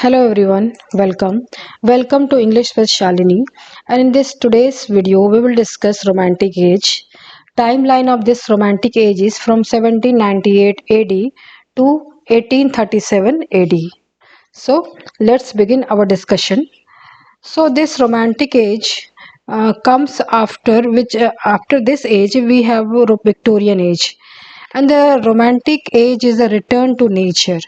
Hello everyone, welcome to English with Shalini. And in this today's video we will discuss romantic age. Timeline of this romantic age is from 1798 AD to 1837 AD. So let's begin our discussion. So this romantic age comes after this age we have Victorian age, and the romantic age is a return to nature.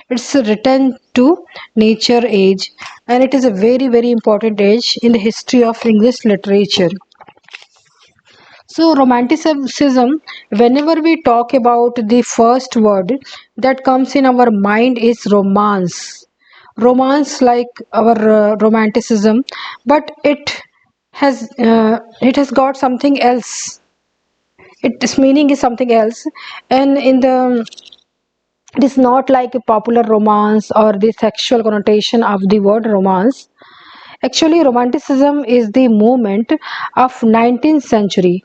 It's a return to nature age, and it is a very important age in the history of English literature. So romanticism, whenever we talk about the first word that comes in our mind is romance. Romance like our romanticism, but it has got something else. Its meaning is something else, and in the it is not like a popular romance or the sexual connotation of the word romance. Actually, romanticism is the movement of 19th century,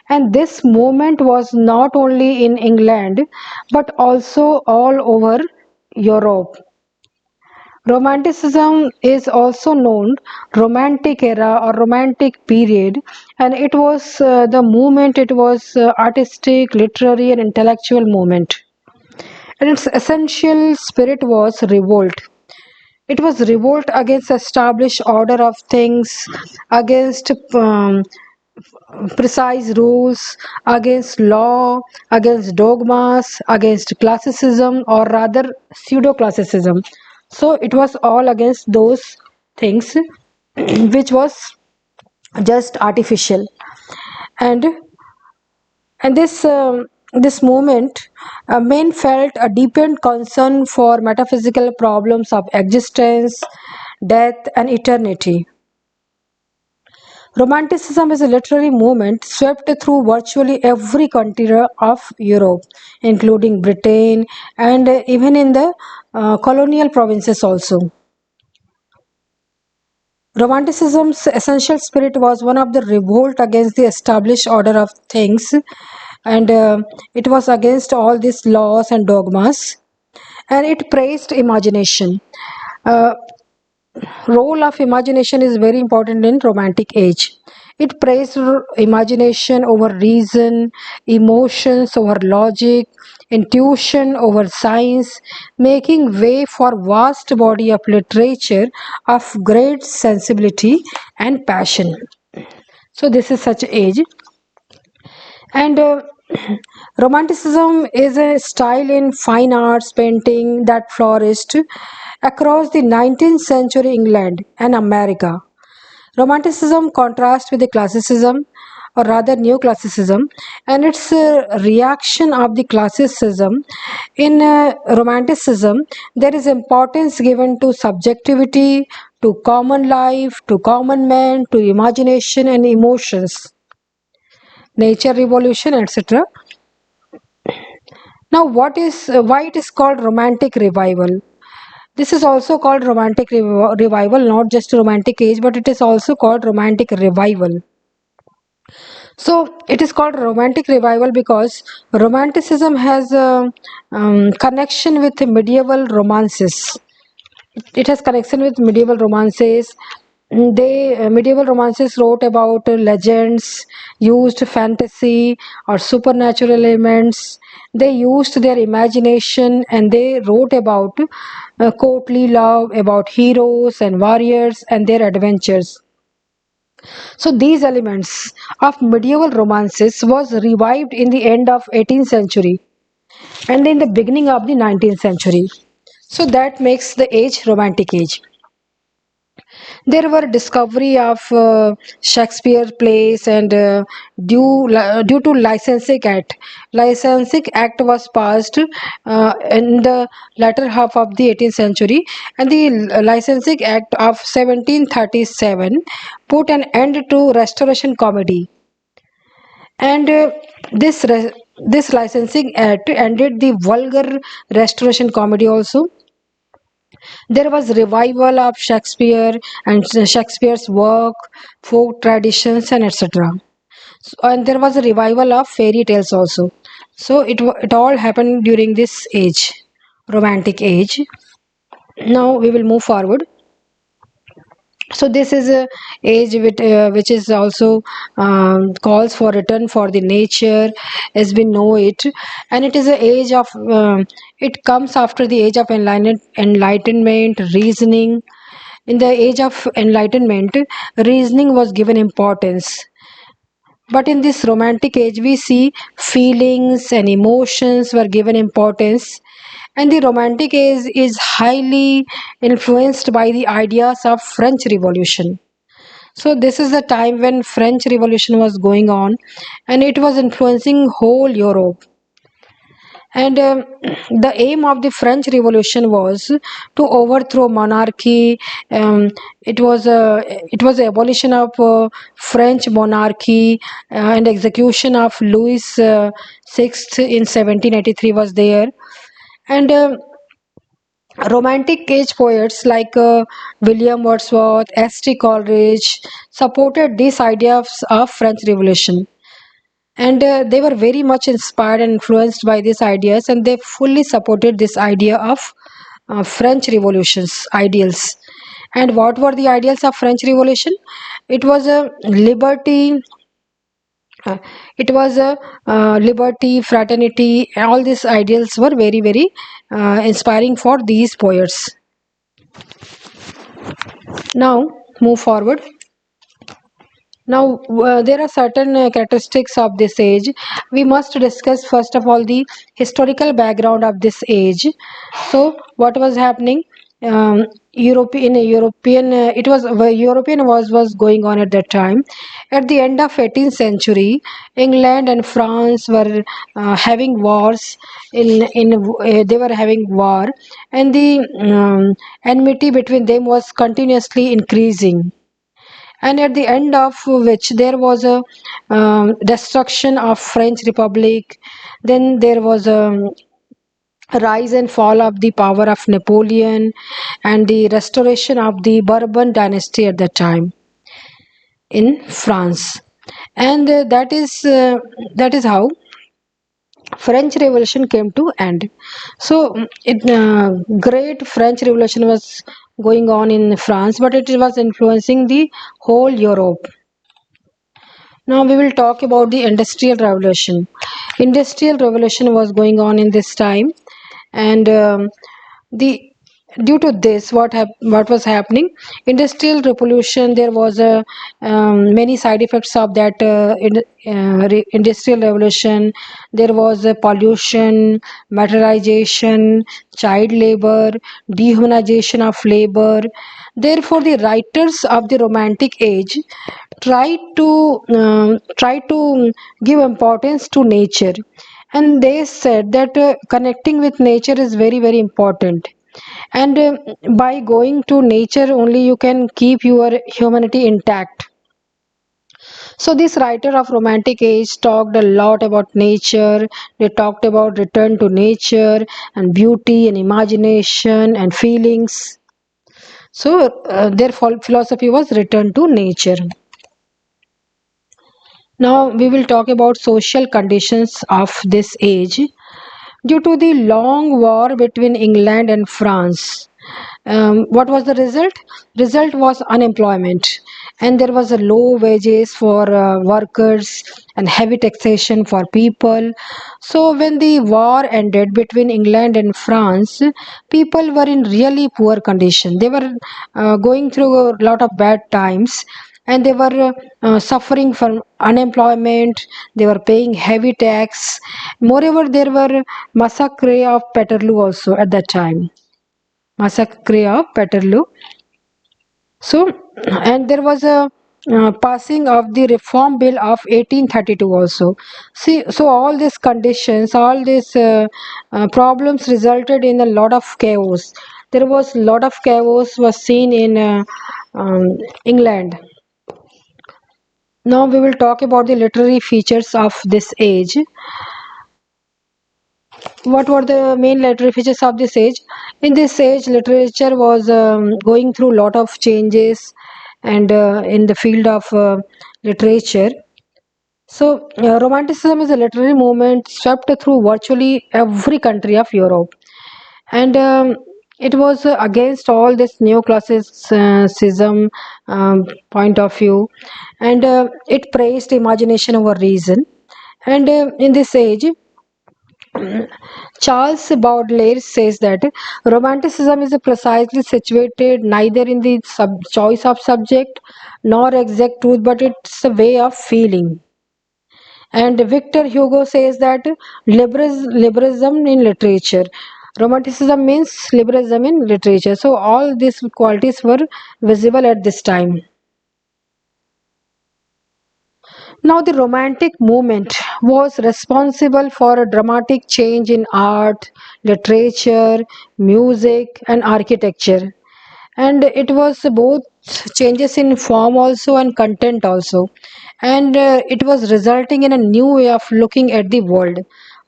and this movement was not only in England but also all over Europe. Romanticism is also known romantic era or romantic period, and it was the movement. It was artistic, literary, and intellectual movement, and its essential spirit was revolt. It was revolt against established order of things, against precise rules, against law, against dogmas, against classicism, or rather pseudo classicism. So it was all against those things which was just artificial. And and this um, this movement, men felt a deepened concern for metaphysical problems of existence, death, and eternity. Romanticism is a literary movement swept through virtually every country of Europe, including Britain and even in the colonial provinces also. Romanticism's essential spirit was one of the revolt against the established order of things, and it was against all these laws and dogmas, and it praised imagination. Uh, Role of imagination is very important in romantic age. It praised imagination over reason, emotions over logic, intuition over science, making way for vast body of literature of great sensibility and passion. So this is such age. And romanticism is a style in fine arts painting that flourished across the 19th century England and America. Romanticism contrasts with the classicism, or rather neoclassicism, and its reaction of the classicism. In romanticism, there is importance given to subjectivity, to common life, to common man, to imagination and emotions, nature revolution, etc. Now, why it is called romantic revival? This is also called romantic revival, not just romantic age, but it is also called romantic revival. So it is called romantic revival because romanticism has a connection with medieval romances. It has connection with medieval romances. They medieval romances wrote about legends, used fantasy or supernatural elements. They used their imagination, and they wrote about courtly love, about heroes and warriors and their adventures. So these elements of medieval romances was revived in the end of 18th century and in the beginning of the 19th century. So that makes the age romantic age. There were discovery of Shakespeare plays, and due to licensing act was passed in the latter half of the 18th century, and the licensing act of 1737 put an end to restoration comedy, and this licensing act ended the vulgar restoration comedy also. There was revival of Shakespeare and Shakespeare's work, folk traditions, and etc. And there was a revival of fairy tales also. So it all happened during this age, romantic age. Now we will move forward. So this is a age which is also calls for return for the nature as we know it, and it is a age of it comes after the age of enlightenment reasoning. In the age of enlightenment, reasoning was given importance, but in this romantic age we see feelings and emotions were given importance, and the romantic age is highly influenced by the ideas of French Revolution. So this is the time when French Revolution was going on, and it was influencing whole Europe. And the aim of the French Revolution was to overthrow monarchy. It was the abolition of French monarchy, and execution of Louis VI in 1783 was there. And Romantic age poets like William Wordsworth, S.T. Coleridge supported these ideas of French Revolution, and they were very much inspired and influenced by these ideas, and they fully supported this idea of French Revolution's ideals. And what were the ideals of French Revolution? It was a liberty. Uh, it was a liberty, fraternity. All these ideals were very, very inspiring for these poets. Now, move forward. Now, there are certain characteristics of this age. We must discuss first of all the historical background of this age. So, what was happening? European, it was European was going on at that time. At the end of 18th century, England and France were having wars. They were having war, and the enmity between them was continuously increasing, and at the end of which there was a destruction of French Republic. Then there was a rise and fall of the power of Napoleon, and the restoration of the Bourbon dynasty at that time in France. And that is how French Revolution came to end. So, great French Revolution was going on in France, but it was influencing the whole Europe. Now we will talk about the Industrial Revolution. Industrial Revolution was going on in this time, and the due to this, what was happening? Industrial Revolution. There was a many side effects of that Industrial Revolution. There was pollution, materialization, child labor, dehumanization of labor. Therefore, the writers of the Romantic age try to give importance to nature, and they said that connecting with nature is very, very important, and by going to nature only you can keep your humanity intact. So this writer of Romantic age talked a lot about nature. They talked about return to nature and beauty and imagination and feelings. So their philosophy was return to nature. Now we will talk about social conditions of this age. Due to the long war between England and France, what was the result? Result was unemployment, and there was a low wages for workers and heavy taxation for people. So when the war ended between England and France, people were in really poor condition. They were going through a lot of bad times, and they were suffering from unemployment. They were paying heavy tax. Moreover, there were massacre of Peterloo also at that time. Massacre of Peterloo. So, and there was a passing of the Reform Bill of 1832 also. See, so all these conditions, all these problems resulted in a lot of chaos. There was a lot of chaos was seen in England. Now we will talk about the literary features of this age. What were the main literary features of this age? In this age, literature was going through a lot of changes, and in the field of literature. So, Romanticism is a literary movement swept through virtually every country of Europe, and it was against all this neoclassicism point of view, and it praised imagination over reason. And in this age, Charles Baudelaire says that Romanticism is precisely situated neither in the choice of subject nor exact truth, but it's a way of feeling. And Victor Hugo says that liberalism in literature. Romanticism means liberalism in literature. So all these qualities were visible at this time. Now, the Romantic movement was responsible for a dramatic change in art, literature, music, and architecture. And it was both changes in form also and content also. And it was resulting in a new way of looking at the world.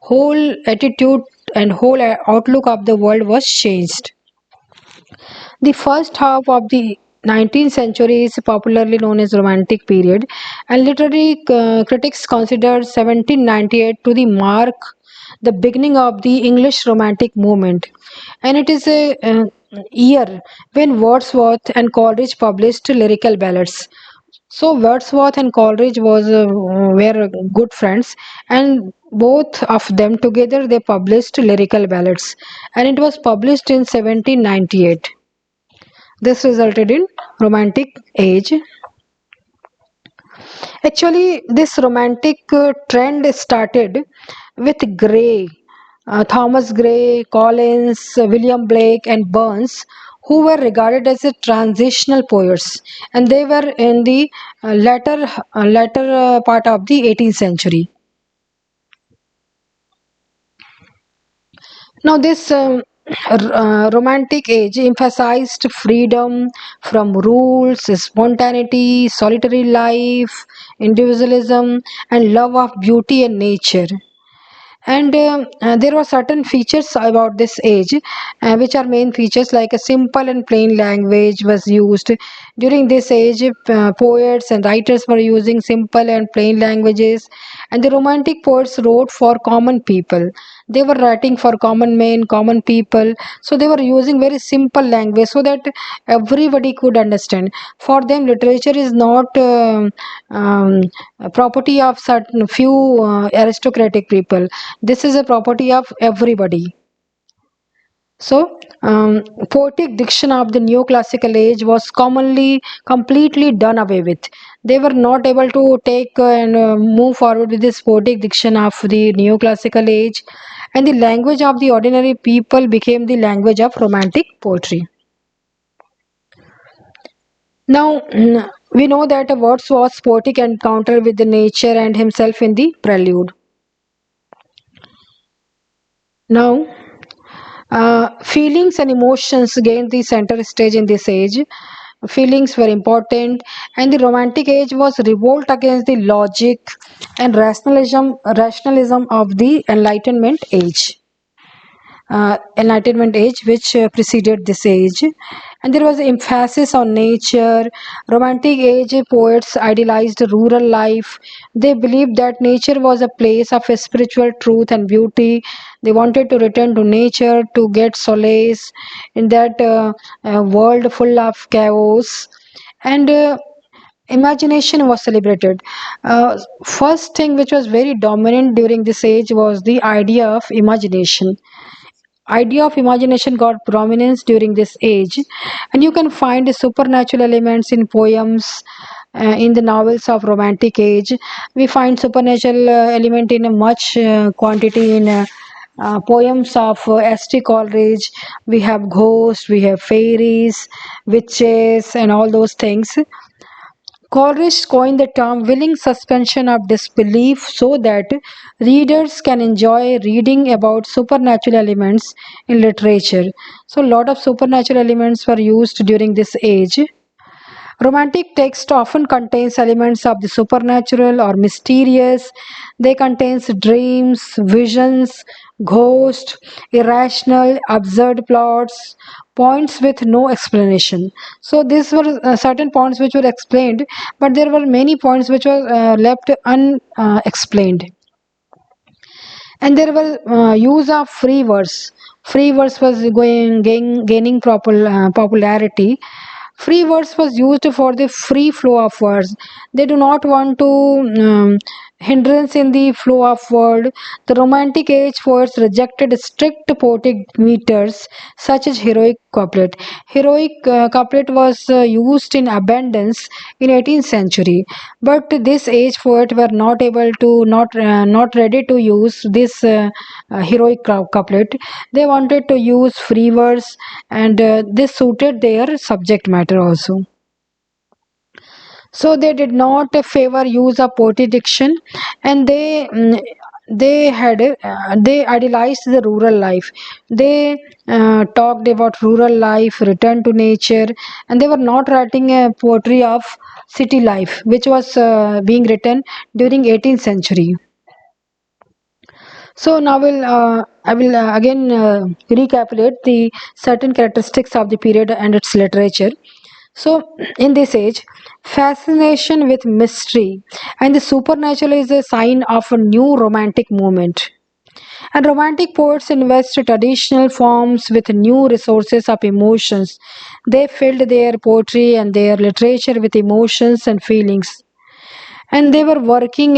Whole attitude and whole outlook of the world was changed. The first half of the 19th century is popularly known as Romantic period, and literary critics consider 1798 to the mark the beginning of the English Romantic movement, and it is a year when Wordsworth and Coleridge published lyrical ballads. So Wordsworth and Coleridge were good friends, and both of them together they published lyrical ballads, and it was published in 1798. This resulted in Romantic age. Actually, this romantic trend started with Gray, Thomas Gray, Collins, William Blake, and Burns, who were regarded as a transitional poets, and they were in the latter part of the 18th century. Now, this romantic age emphasized freedom from rules, spontaneity, solitary life, individualism, and love of beauty and nature. And there were certain features about this age, which are main features like a simple and plain language was used. During this age, poets and writers were using simple and plain languages, and the romantic poets wrote for common people. They were writing for common men, common people, so they were using very simple language so that everybody could understand. For them, literature is not a property of certain few aristocratic people. This is a property of everybody. So, poetic diction of the neoclassical age was commonly completely done away with. They were not able to take and move forward with this poetic diction of the neoclassical age, and the language of the ordinary people became the language of romantic poetry. Now, we know that Wordsworth's poetic encounter with the nature and himself in the prelude. Now, feelings and emotions gained the center stage in this age. Feelings were important, and the Romantic age was revolt against the logic and rationalism of the Enlightenment age, which preceded this age. And there was emphasis on nature. Romantic age poets idealized rural life. They believed that nature was a place of a spiritual truth and beauty. They wanted to return to nature to get solace in that world full of chaos. And imagination was celebrated. First thing which was very dominant during this age was the idea of imagination got prominence during this age, and you can find supernatural elements in poems, in the novels of romantic age. We find supernatural element in a much quantity in poems of st coleridge. We have ghosts, we have fairies, witches, and all those things. Coleridge coined the term willing suspension of disbelief so that readers can enjoy reading about supernatural elements in literature. So, a lot of supernatural elements were used during this age. Romantic text often contains elements of the supernatural or mysterious. They contains dreams, visions, ghosts, irrational, absurd plots, points with no explanation. So these were certain points which were explained, but there were many points which were left unexplained. And there was use of free verse. Free verse was gaining popularity. Free verse was used for the free flow of words. They do not want to hindrance in the flow of word. The Romantic Age poets rejected strict poetic meters such as heroic couplet. Heroic couplet was used in abundance in 18th century, but this age poet were not able to not ready to use this heroic couplet. They wanted to use free verse, and this suited their subject matter also. So they did not favor use of poetic diction, and they idealized the rural life. They talked about rural life, return to nature, and they were not writing a poetry of city life, which was being written during 18th century. So now I will again recapitulate the certain characteristics of the period and its literature. So, in this age, fascination with mystery and the supernatural is a sign of a new romantic movement. And romantic poets invest traditional forms with new resources of emotions. They filled their poetry and their literature with emotions and feelings, and they were working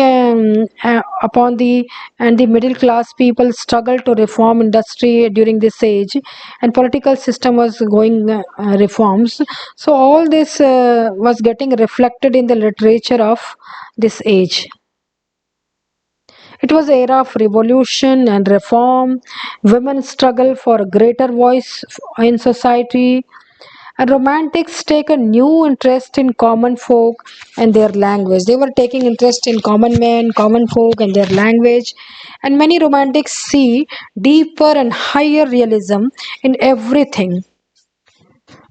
upon the and the middle class people struggled to reform industry during this age, and political system was going reforms. So all this was getting reflected in the literature of this age. It was era of revolution and reform. Women struggle for a greater voice in society, and romantics take a new interest in common folk and their language. They were taking interest in common men, common folk, and their language. And many romantics see deeper and higher realism in everything.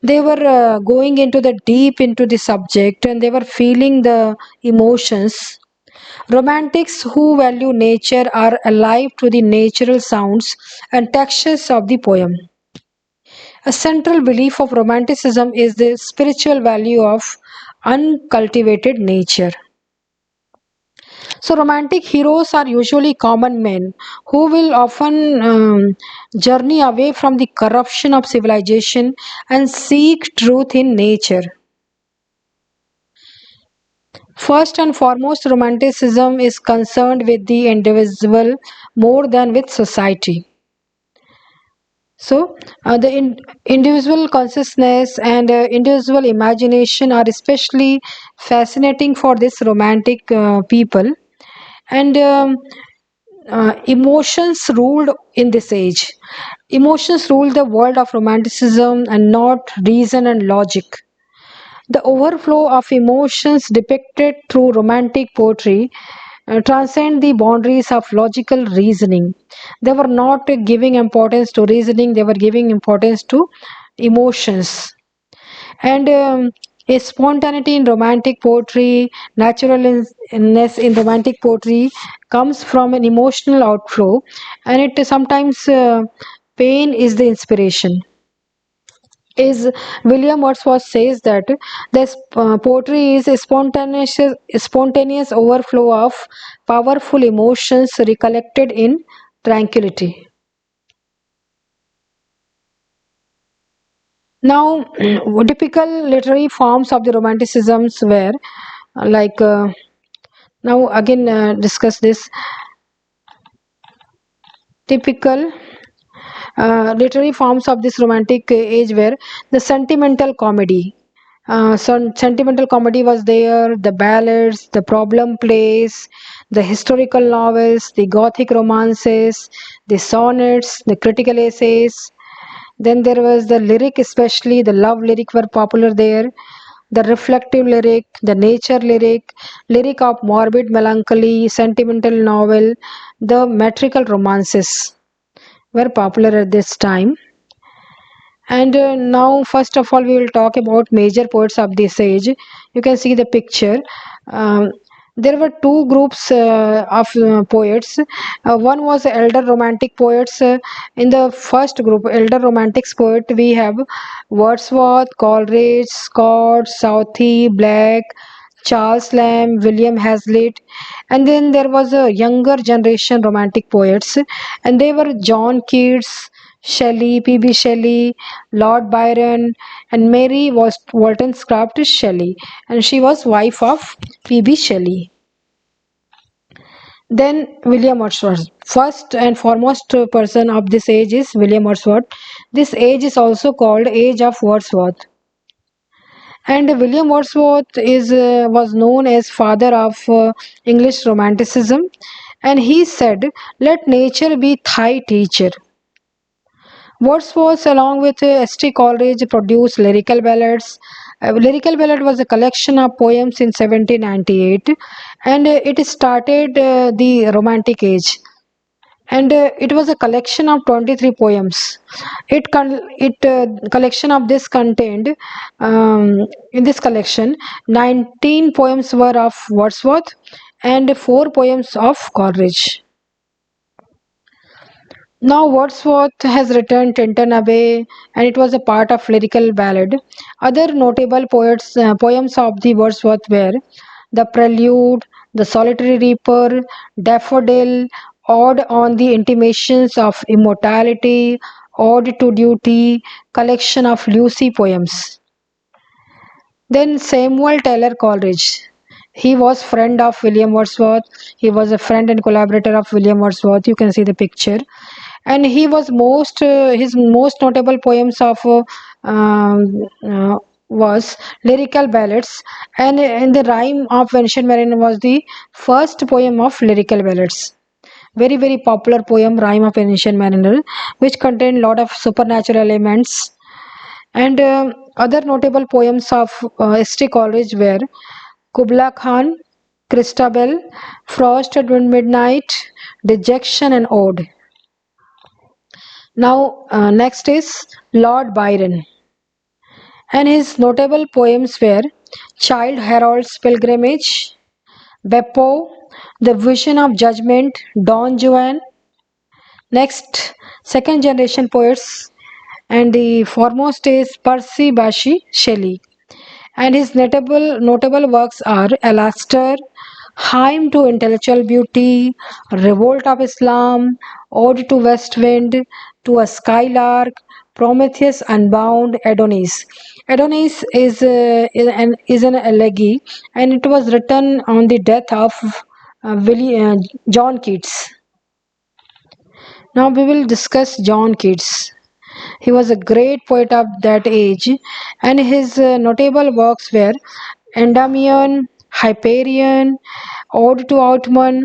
They were going into the deep into the subject, and they were feeling the emotions. Romantics who value nature are alive to the natural sounds and textures of the poem. A central belief of Romanticism is the spiritual value of uncultivated nature. So, romantic heroes are usually common men who will often journey away from the corruption of civilization and seek truth in nature. First and foremost, Romanticism is concerned with the individual more than with society. So, individual consciousness and individual imagination are especially fascinating for this romantic people, and emotions ruled in this age. Emotions ruled the world of romanticism and not reason and logic. The overflow of emotions depicted through romantic poetry transcend the boundaries of logical reasoning. They were not giving importance to reasoning, they were giving importance to emotions. And a spontaneity in romantic poetry, naturalness in romantic poetry comes from an emotional outflow, and it sometimes pain is the inspiration. Is William Wordsworth says that this poetry is a spontaneous overflow of powerful emotions recollected in tranquility. Now, typical literary forms of the Romanticisms were like now again discuss this typical literary forms of this romantic age were the sentimental comedy. Sentimental comedy was there, the ballads, the problem plays, the historical novels, the gothic romances, the sonnets, the critical essays. Then there was the lyric, especially the love lyric were popular there, the reflective lyric, the nature lyric, lyric of morbid melancholy, sentimental novel, the metrical romances were popular at this time. And now, first of all, we will talk about major poets of this age. You can see the picture. Um, there were two groups of poets. One was elder romantic poets. In the first group, elder romantics poet, we have Wordsworth, Coleridge, Scott, Southey, Black, Charles Lamb, William Hazlitt, and then there was a younger generation romantic poets, and they were John Keats, Shelley, P.B. Shelley, Lord Byron, and Mary was Wollstonecraft Shelley, and she was wife of P.B. Shelley. Then William Wordsworth. First and foremost person of this age is William Wordsworth. This age is also called Age of Wordsworth. And William Wordsworth is was known as father of English Romanticism, and he said, "Let nature be thy teacher." Wordsworth, along with S.T. Coleridge, produced lyrical ballads. Lyrical ballad was a collection of poems in 1798, and it started the Romantic Age, and it was a collection of 23 poems. It collection of this contained, in this collection, 19 poems were of Wordsworth and 4 poems of Coleridge. Now Wordsworth has written Tintin Abbey, and it was a part of lyrical ballad. Other notable poems of the Wordsworth were The Prelude, The Solitary Reaper, Daffodil, Ode on the Intimations of Immortality, Ode to Duty, collection of Lucy poems. Then Samuel Taylor Coleridge. He was friend of William Wordsworth. He was a friend and collaborator of William Wordsworth. You can see the picture, and he was most his most notable poems of was lyrical ballads, and in the rhyme of Ancient Mariner was the first poem of lyrical ballads. Very popular poem, Rhyme of Ancient Mariner, which contained lot of supernatural elements. And other notable poems of S.T. Coleridge were Kubla Khan, Christabel, Frost at Midnight, Dejection, and Ode. Now, next is Lord Byron, and his notable poems were Child Harold's Pilgrimage, Beppo, The Vision of Judgment, Don Juan. Next, second generation poets, and the foremost is Percy Bysshe Shelley, and his notable works are Alastair, Hymn to Intellectual Beauty, Revolt of Islam, Ode to West Wind, To a Skylark, Prometheus Unbound, Adonis. Adonis is an elegy, and it was written on the death of John Keats. Now we will discuss John Keats. He was a great poet of that age, and his notable works were Endymion, Hyperion, Ode to Outman,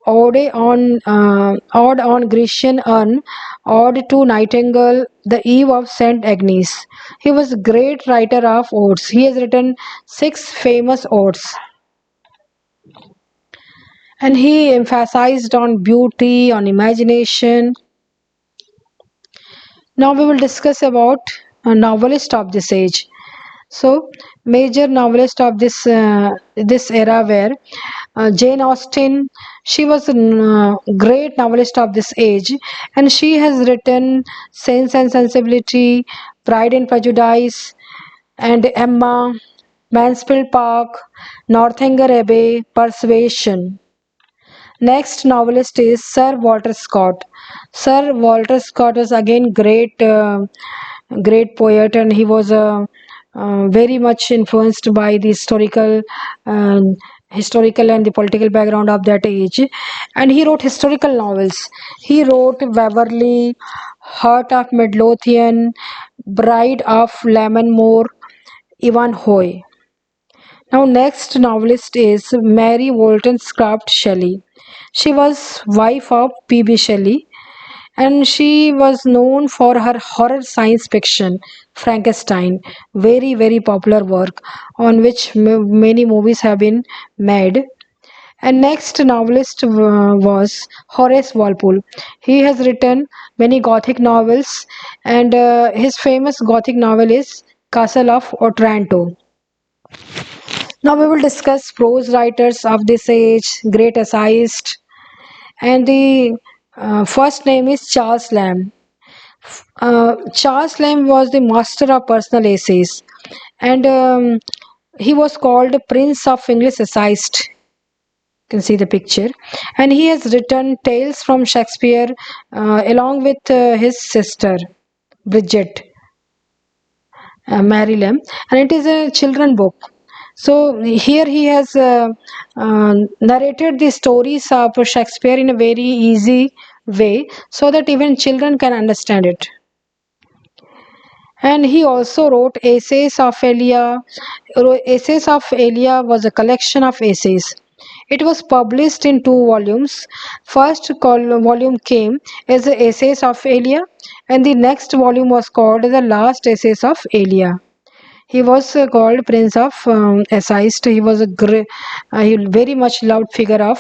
Ode on Grecian Urn, Ode to Nightingale, The Eve of Saint Agnes. He was a great writer of odes. He has written 6 famous odes, and he emphasized on beauty, on imagination. Now we will discuss about a novelist of this age. So, major novelist of this era were Jane Austen. She was a great novelist of this age, and she has written Sense and Sensibility, Pride and Prejudice, and Emma, Mansfield Park, Northanger Abbey, Persuasion. Next novelist is Sir Walter Scott. Sir Walter Scott was again great poet, and he was very much influenced by the historical and the political background of that age, and he wrote historical novels. He wrote Waverley, Heart of Midlothian, Bride of Lammermoor, Ivanhoe. Now, next novelist is Mary Wollstonecraft Shelley. She was wife of P.B. Shelley, and she was known for her horror science fiction Frankenstein, very popular work on which many movies have been made. And next novelist was Horace Walpole. He has written many gothic novels, and his famous gothic novel is Castle of Otranto. Now we will discuss prose writers of this age, great essayists, and the first name is Charles Lamb. Charles Lamb was the master of personal essays, and He was called Prince of English Essayist. You can see the picture, and he has written tales from Shakespeare along with his sister Bridget Marylam, and it is a children book. So here he has narrated the stories of Shakespeare in a very easy way, so that even children can understand it. And he also wrote Essays of Elia. Essays of Elia was a collection of essays. It was published in two volumes. Volume came as the Essays of Elia, and the next volume was called the Last Essays of Elia. He was called Prince of Essayist. He was he very much loved figure of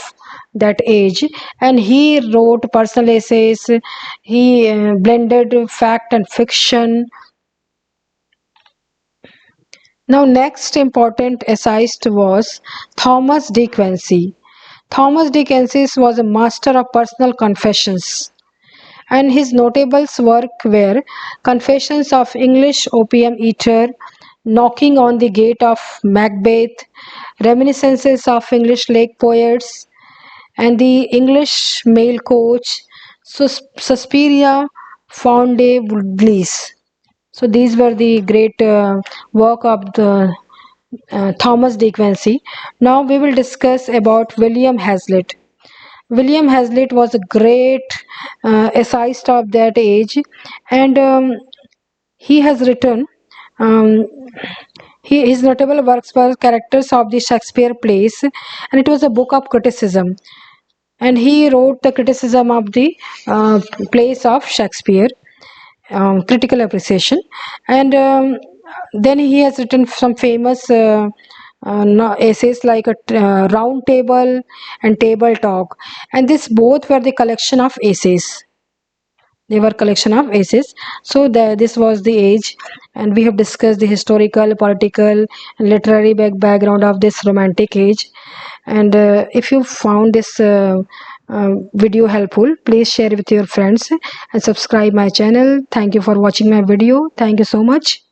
that age, and he wrote personal essays. He blended fact and fiction. Now, next important essayist was Thomas de Quincey. Thomas de Quincey was a master of personal confessions, and his notables work were Confessions of English Opium Eater, Knocking on the Gate of Macbeth, Reminiscences of English Lake Poets, and the English Mail Coach, Suspiria Fonde Bliss. So these were the great work of the Thomas de Quincey. Now we will discuss about William Hazlitt. William Hazlitt was a great essayist of that age, and he has written. Um, his notable works were Characters of the Shakespeare Plays, and it was a book of criticism. And he wrote the criticism of the plays of Shakespeare, critical appreciation, and then he has written some famous essays like a round table and table talk, and this both were the collection of essays. They were collection of essays. So this was the age, and we have discussed the historical, political, and literary background of this romantic age. And if you found this video helpful, please share with your friends and subscribe my channel. Thank you for watching my video. Thank you so much.